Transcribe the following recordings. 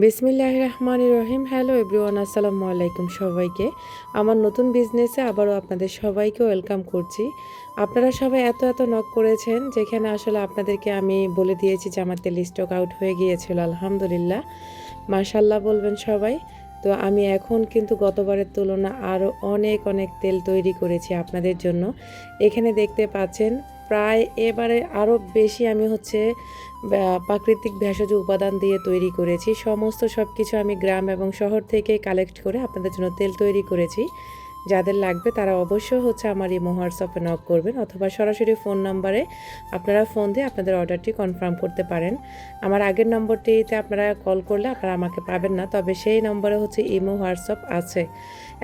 বিসমিল্লাহির রহমানির রহিম। Hello everyone, আসসালামু আলাইকুম সবাইকে। আমার নতুন বিজনেসে আবারও আপনাদের সবাইকে ওয়েলকাম করছি। আপনারা সবাই এত এত নক করেছেন, যেখানে আসলে আপনাদেরকে আমি বলে দিয়েছি যে আমার তেল স্টক আউট হয়ে গিয়েছিল। আলহামদুলিল্লাহ, মাশাল্লাহ বলবেন সবাই। তো আমি এখন কিন্তু গতবারের তুলনা আরও অনেক অনেক তেল তৈরি করেছি আপনাদের জন্য। এখানে দেখতে পাচ্ছেন প্রায় এবারে আরও বেশি আমি প্রাকৃতিক ভেষজ উপাদান দিয়ে তৈরি করেছি। সমস্ত সব কিছু আমি গ্রাম এবং শহর থেকে কালেক্ট করে আপনাদের জন্য তেল তৈরি করেছি। যাদের লাগবে তারা অবশ্যই আমার ইমো হোয়াটসঅ্যাপে নক করবেন, অথবা সরাসরি ফোন নাম্বারে আপনারা ফোন দিয়ে আপনাদের অর্ডারটি কনফার্ম করতে পারেন। আমার আগের নম্বরটিতে আপনারা কল করলে আপনারা আমাকে পাবেন না, তবে সেই নম্বরে ইমো হোয়াটসঅ্যাপ আছে।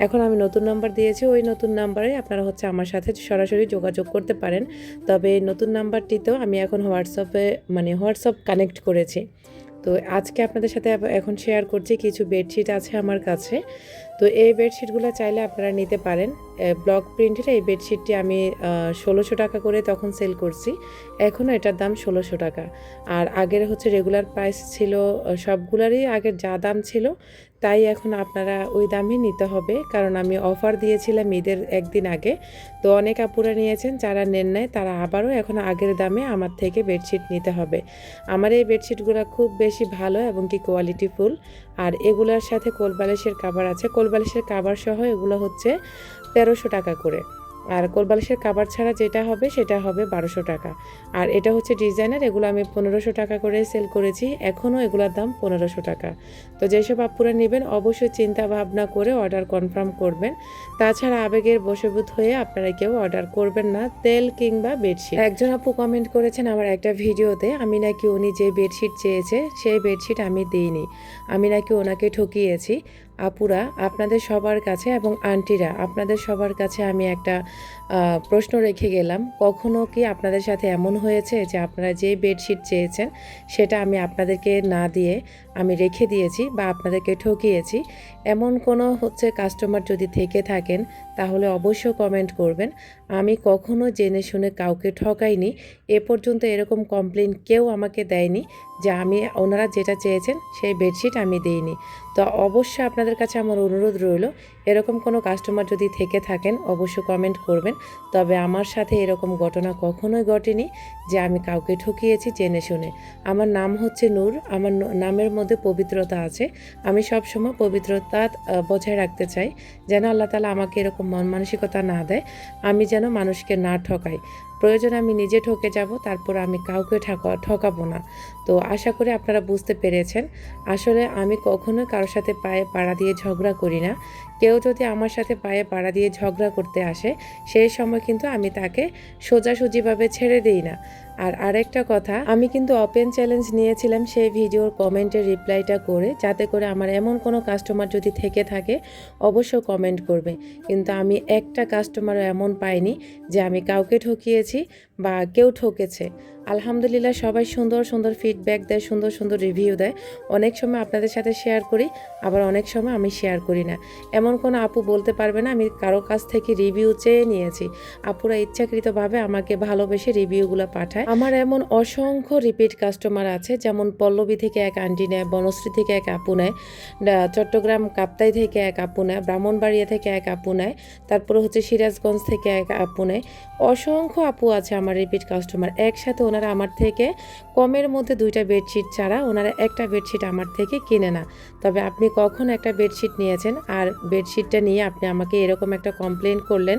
এখন আমি নতুন নাম্বার দিয়েছি, ওই নতুন নাম্বারে আপনারা আমার সাথে সরাসরি যোগাযোগ করতে পারেন। তবে এই নতুন নাম্বারটিতেও আমি এখন হোয়াটসঅ্যাপ কানেক্ট করেছি। তো আজকে আপনাদের সাথে এখন শেয়ার করছি কিছু বেডশিট আছে আমার কাছে। তো এই বেডশিটগুলো চাইলে আপনারা নিতে পারেন। ব্লক প্রিন্টের এই বেডশিটটি আমি 1600 টাকা করে তখন সেল করছি, এখনও এটার দাম 1600 টাকা। আর আগের রেগুলার প্রাইস ছিল, সবগুলারই আগের যা দাম ছিল তাই এখন আপনারা ওই দামই নিতে হবে, কারণ আমি অফার দিয়েছিলাম ঈদের একদিন আগে। তো অনেক আপুরা নিয়েছেন, যারা নেন নাই তারা আবারও এখন আগের দামে আমার থেকে বেডশিট নিতে হবে। আমার এই বেডশিটগুলো খুব বেশি ভালো এবং কি কোয়ালিটিফুল। আর এগুলোর সাথে কোলবালিশের কাভার আছে, কোলবালিশের কাভার সহ এগুলো 1300 টাকা করে। আর কোলবালিশের কাভার ছাড়া যেটা হবে সেটা হবে 1200 টাকা। আর এটা ডিজাইনার, এগুলো আমি 1500 টাকা করে সেল করেছি, এখনও এগুলোর দাম 1500 টাকা। তো যেসব আপুরা নেবেন অবশ্যই চিন্তা ভাবনা করে অর্ডার কনফার্ম করবেন। তাছাড়া আবেগের বশীভূত হয়ে আপনারা কেউ অর্ডার করবেন না তেল কিংবা বেডশিট। একজন আপু কমেন্ট করেছেন আমার একটা ভিডিওতে, আমি নাকি উনি যে বেডশিট চেয়েছে সেই বেডশিট আমি দিইনি, আমি নাকি ওনাকে ঠকিয়েছি। আপুরা আপনাদের সবার কাছে এবং আন্টিরা আপনাদের সবার কাছে আমি একটা প্রশ্ন রেখে গেলাম, কখনো কি আপনাদের সাথে এমন হয়েছে যে আপনারা যে বেডশিট চেয়েছেন সেটা আমি আপনাদেরকে না দিয়ে আমি রেখে দিয়েছি বা আপনাদেরকে ঠকিয়েছি? এমন কোনো কাস্টমার যদি থেকে থাকেন তাহলে অবশ্যই কমেন্ট করবেন। আমি কখনো জেনে শুনে কাউকে ঠকাইনি, এ পর্যন্ত এরকম কমপ্লেন কেউ আমাকে দেয়নি যে ওনারা যেটা চেয়েছেন সেই বেডশিট আমি দিইনি। তো অবশ্যই আপনাদের কাছে আমার অনুরোধ রইল, এরকম কোনো কাস্টমার যদি থেকে থাকেন অবশ্যই কমেন্ট করবেন। তবে আমার সাথে এরকম ঘটনা কখনোই ঘটেনি যে আমি কাউকে ঠকিয়েছি জেনে শুনে। আমার নাম নূর, আমার নামের মধ্যে পবিত্রতা আছে। আমি সব সময় পবিত্রতা বজায় রাখতে চাই, যেন আল্লাহ তাআলা আমাকে এরকম মন মানসিকতা না দেয়, আমি যেন মানুষকে না ঠকাই। প্রয়োজনে আমি নিজে ঠকে যাব, তারপর আমি কাউকে ঠকাবো না। তো আশা করি আপনারা বুঝতে পেরেছেন। আসলে আমি কখনোই কারোর সাথে পায়ে পাড়া দিয়ে ঝগড়া করি না। কেউ যদি আমার সাথে পায়ে পাড়া দিয়ে ঝগড়া করতে আসে সেই সময় কিন্তু আমি তাকে সোজাসুজিভাবে ছেড়ে দিই না। আর আরেকটা কথা, আমি কিন্তু ওপেন চ্যালেঞ্জ নিয়েছিলাম সেই ভিডিওর কমেন্টের রিপ্লাইটা করে, যাতে করে আমার এমন কোনো কাস্টমার যদি থেকে থাকে অবশ্যই কমেন্ট করবে। কিন্তু আমি একটা কাস্টমারও এমন পাইনি যে আমি কাউকে ঠকিয়েছি বা কেউ ঠকেছে। আলহামদুলিল্লাহ, সবাই সুন্দর সুন্দর ফিডব্যাক দেয়, সুন্দর সুন্দর রিভিউ দেয়। অনেক সময় আপনাদের সাথে শেয়ার করি, আবার অনেক সময় আমি শেয়ার করি না। এমন কোনো আপু বলতে পারবে না আমি কারো কাছ থেকে রিভিউ চেয়ে নিয়েছি। আপুরা ইচ্ছাকৃতভাবে আমাকে ভালোবেসে রিভিউগুলো পাঠায়। আমার এমন অসংখ্য রিপিট কাস্টমার আছে, যেমন পল্লবী থেকে এক আন্টি নেয়, বনশ্রী থেকে এক আপু নেয়, চট্টগ্রাম কাপ্তাই থেকে এক আপু নেয়, ব্রাহ্মণবাড়িয়া থেকে এক আপু নেয়, তারপরে সিরাজগঞ্জ থেকে এক আপু নেয়। অসংখ্য আপু আছে আমার রিপিট কাস্টমার। একসাথে ওনারা আমার থেকে কমের মধ্যে 2টা বেডশিট ছাড়া ওনারা একটা বেডশিট আমার থেকে কিনে না। তবে আপনি কখন একটা বেডশিট নিয়েছেন আর বেডশিটটা নিয়ে আপনি আমাকে এরকম একটা কমপ্লেন করলেন,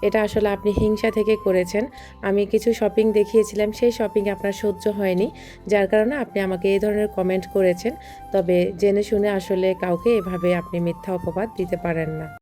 এটা আসলে আপনি হিংসা থেকে করেছেন। আমি কিছু শপিং দেখিয়েছিলাম, সেই শপিংয়ে আপনার সহ্য হয়নি, যার কারণে আপনি আমাকে এই ধরনের কমেন্ট করেছেন। তবে জেনে শুনে আসলে কাউকে এভাবে আপনি মিথ্যা অপবাদ দিতে পারেন না।